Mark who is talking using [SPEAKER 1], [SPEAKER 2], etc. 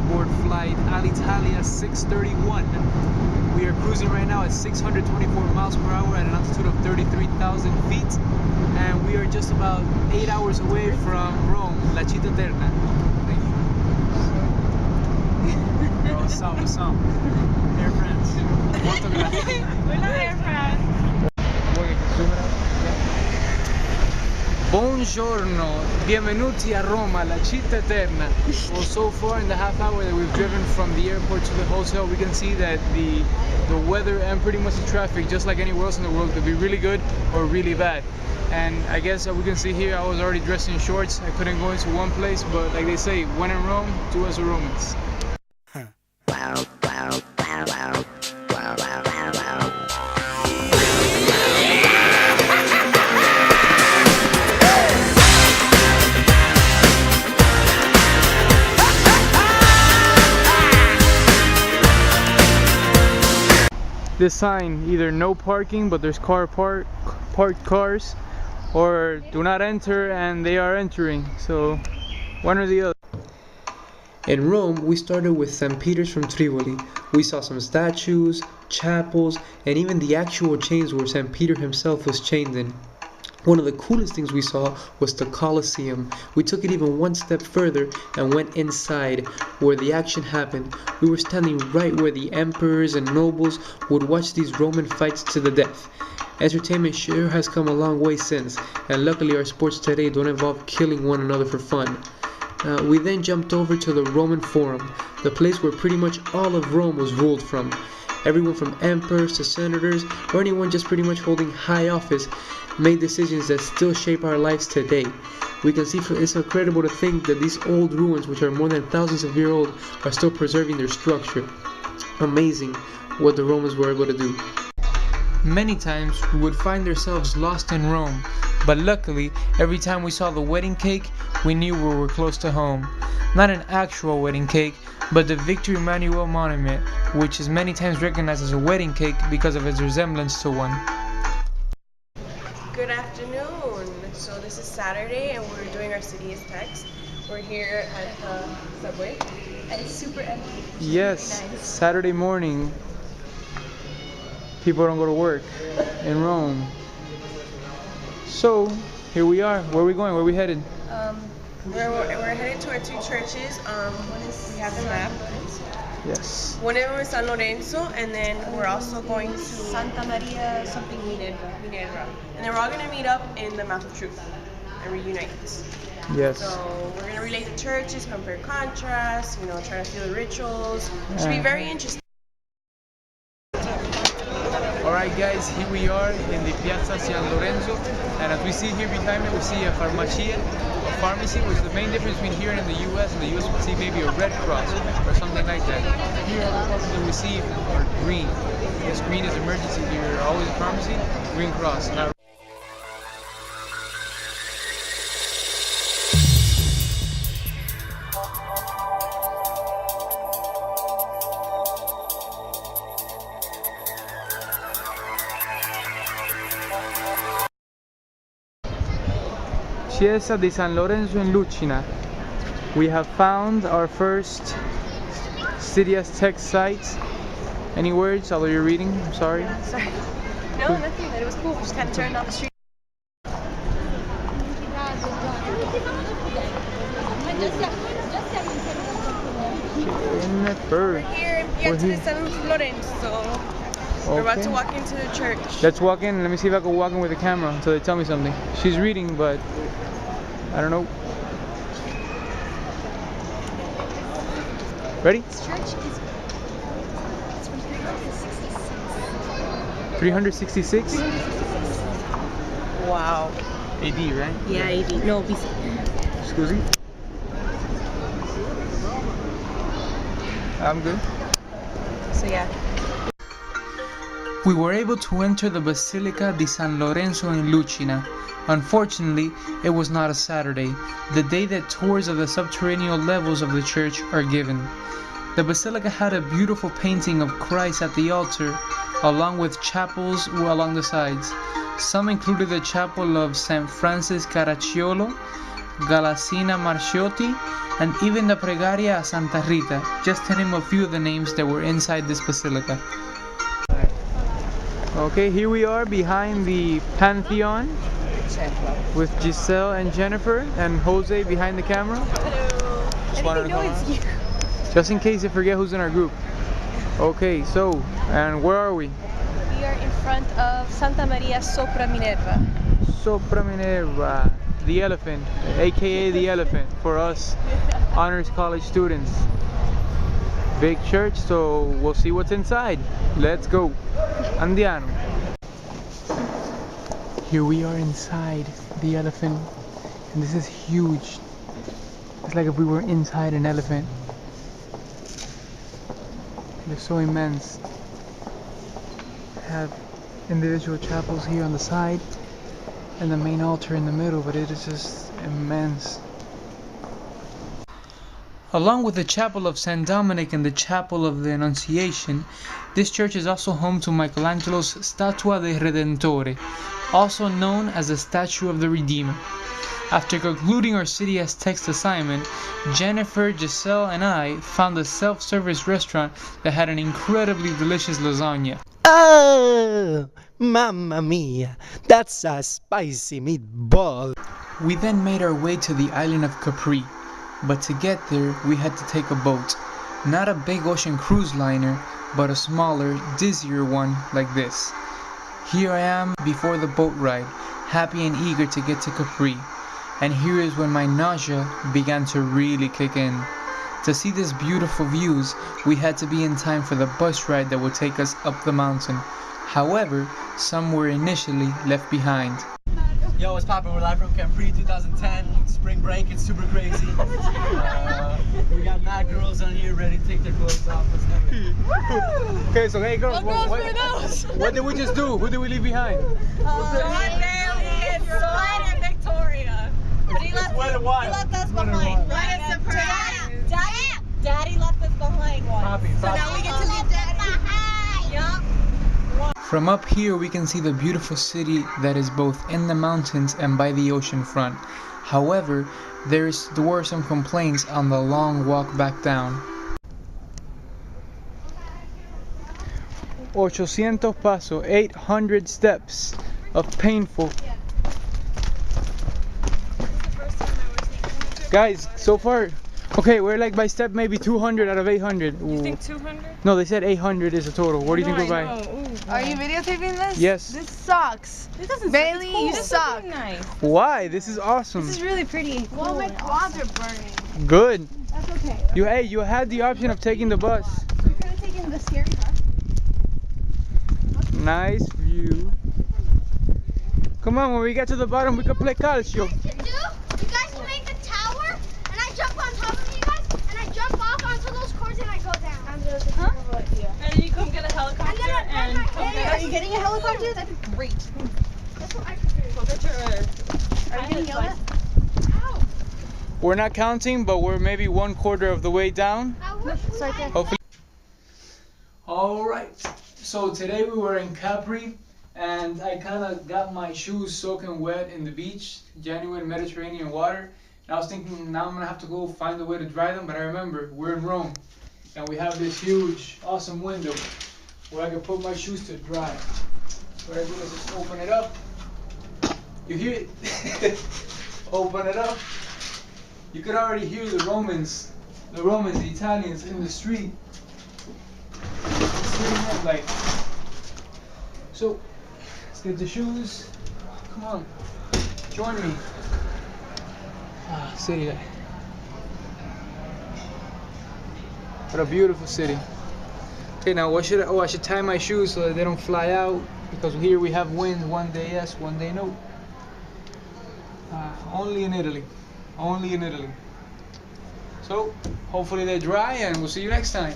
[SPEAKER 1] aboard flight Alitalia 631. We are cruising right now at 624 miles per hour at an altitude of 33,000 feet, and we are just about 8 hours away from Rome, La Città Eterna. Thank you. What's up? What's up? Air France.
[SPEAKER 2] We're not Air France.
[SPEAKER 1] Buongiorno, benvenuti a Roma, La Città Eterna. Well, so far in the half hour that we've driven from the airport to the hotel, we can see that the weather and pretty much the traffic, just like anywhere else in the world, could be really good or really bad. And I guess we can see here, I was already dressed in shorts. I couldn't go into one place, but like they say, when in Rome, do as the Romans. This sign, either no parking, but there's parked cars, or do not enter and they are entering, so one or the other.
[SPEAKER 3] In Rome, we started with St. Peter's from Tivoli. We saw some statues, chapels, and even the actual chains where St. Peter himself was chained in. One of the coolest things we saw was the Colosseum. We took it even one step further and went inside where the action happened. We were standing right where the emperors and nobles would watch these Roman fights to the death. Entertainment sure has come a long way since, and luckily our sports today don't involve killing one another for fun. We then jumped over to the Roman Forum, the place where pretty much all of Rome was ruled from. Everyone from emperors to senators, or anyone just pretty much holding high office, made decisions that still shape our lives today. We can see it's incredible to think that these old ruins, which are more than thousands of years old, are still preserving their structure. Amazing what the Romans were able to do.
[SPEAKER 1] Many times we would find ourselves lost in Rome, but luckily every time we saw the wedding cake, we knew we were close to home. Not an actual wedding cake, but the Victor Emmanuel monument, which is many times recognized as a wedding cake because of its resemblance to one.
[SPEAKER 2] Good afternoon. So this is Saturday and we're doing our city is text. We're here at the subway and it's super empty.
[SPEAKER 1] Yes,
[SPEAKER 2] Really nice.
[SPEAKER 1] Saturday morning. People don't go to work in Rome. So here we are. Where are we going? Where are we headed?
[SPEAKER 2] We're headed to our two churches. One is, we have the map.
[SPEAKER 1] Yes.
[SPEAKER 2] One of them is San Lorenzo, and then we're also going to Santa Maria something Minerva. And then we're all going to meet up in the Mouth of Truth and reunite.
[SPEAKER 1] Yes.
[SPEAKER 2] So we're going to relate the churches, compare contrast, try to feel the rituals. It should be very interesting.
[SPEAKER 1] Alright guys, here we are in the Piazza San Lorenzo, and as we see here behind me, we see a farmacia, a pharmacy, which is the main difference between here and in the US. In the US we see maybe a Red Cross or something like that. Here all the pharmacies we see are green. Yes, green is emergency here, always a pharmacy, Green Cross. Now, Chiesa di San Lorenzo in Lucina. We have found our first City as Text site. Any words, although you're reading? I'm sorry.
[SPEAKER 2] Sorry. No, nothing. It was cool. We just kind of turned off the street. We're here in Piazza di San Lorenzo. We're about to walk into the church.
[SPEAKER 1] Let's walk in. Let me see if I can walk in with the camera until they tell me something. She's reading, but I don't know. Ready?
[SPEAKER 4] This church is from 366.
[SPEAKER 1] 366?
[SPEAKER 2] Wow.
[SPEAKER 1] AD, right?
[SPEAKER 4] Yeah, AD. No, BC.
[SPEAKER 1] Excuse me? I'm good.
[SPEAKER 2] So yeah.
[SPEAKER 1] We were able to enter the Basilica di San Lorenzo in Lucina. Unfortunately, it was not a Saturday, the day that tours of the subterranean levels of the church are given. The basilica had a beautiful painting of Christ at the altar, along with chapels along the sides. Some included the chapel of St. Francis Caracciolo, Galasina Marciotti, and even the Pregaria a Santa Rita, just to name a few of the names that were inside this basilica. Okay, here we are behind the Pantheon with Giselle and Jennifer and Jose behind the camera.
[SPEAKER 2] Hello.
[SPEAKER 1] Just wanted to come on. Just in case you forget who's in our group. Okay, so, and where are we?
[SPEAKER 2] We are in front of Santa Maria sopra Minerva.
[SPEAKER 1] Sopra Minerva, the elephant, aka the elephant for us Honors College students. Big church, so we'll see what's inside. Let's go. Andiamo. Here we are inside the elephant, and this is huge. It's like if we were inside an elephant. They're so immense. Have individual chapels here on the side and the main altar in the middle, but it is just immense. Along with the Chapel of St. Dominic and the Chapel of the Annunciation, this church is also home to Michelangelo's Statua del Redentore, also known as the Statue of the Redeemer. After concluding our City as Text assignment, Jennifer, Giselle, and I found a self-service restaurant that had an incredibly delicious lasagna.
[SPEAKER 5] Oh, mamma mia, that's a spicy meatball.
[SPEAKER 1] We then made our way to the island of Capri, but to get there we had to take a boat. Not a big ocean cruise liner, but a smaller, dizzier one like this. Here I am before the boat ride, happy and eager to get to Capri. And here is when my nausea began to really kick in. To see these beautiful views, we had to be in time for the bus ride that would take us up the mountain. However, some were initially left behind.
[SPEAKER 5] Yo, what's poppin'? We're live from Capri 2010, spring break, it's super crazy. We got mad girls on here ready to take their clothes off. Let's do it.
[SPEAKER 1] Okay, so hey girls, what did we just do? Who did we leave behind?
[SPEAKER 2] Victoria. But he left us behind. Daddy left us behind once. So now we get to leave Daddy. Yup.
[SPEAKER 1] From up here we can see the beautiful city that is both in the mountains and by the ocean front. However, there were some complaints on the long walk back down. 800 pasos, 800 steps of painful. Guys, so far, okay, we're like by step maybe 200 out of 800.
[SPEAKER 2] You think 200?
[SPEAKER 1] No, they said 800 is the total. What do you think we're by?
[SPEAKER 6] Are you videotaping this?
[SPEAKER 1] Yes.
[SPEAKER 6] This sucks.
[SPEAKER 2] This doesn't
[SPEAKER 6] Bailey,
[SPEAKER 2] cool.
[SPEAKER 6] you suck.
[SPEAKER 2] Nice.
[SPEAKER 1] Why? This is awesome.
[SPEAKER 6] This is really pretty. Well, my quads are burning.
[SPEAKER 1] Good.
[SPEAKER 6] That's okay.
[SPEAKER 1] You had the option of taking the bus.
[SPEAKER 6] We could have taken the scary part.
[SPEAKER 1] Nice view. Come on, when we get to the bottom, we can play calcio.
[SPEAKER 7] You guys make a tower, and I jump on top of you guys, and I jump off onto those cords, and I go down.
[SPEAKER 2] Huh? And then you come get a helicopter and come get
[SPEAKER 6] Are you getting a helicopter? That'd be great.
[SPEAKER 7] That's what I could do.
[SPEAKER 2] Go get your.
[SPEAKER 6] Are you getting yelled at?
[SPEAKER 7] Ow!
[SPEAKER 1] We're not counting, but we're maybe 1/4 of the way down.
[SPEAKER 7] I wish we had.
[SPEAKER 1] Hopefully. Alright, so today we were in Capri, and I kind of got my shoes soaking wet in the beach, genuine Mediterranean water. And I was thinking now I'm going to have to go find a way to dry them, but I remember we're in Rome, and we have this huge, awesome window where I can put my shoes to dry. So what I do is just open it up. You hear it? Open it up. You could already hear the Romans, the Italians in the street. Like, so let's get the shoes. Come on, join me. City. What a beautiful city. Okay, now what should I should tie my shoes so that they don't fly out, because here we have wind. One day yes, one day no. Only in Italy. Only in Italy. So hopefully they're dry, and we'll see you next time.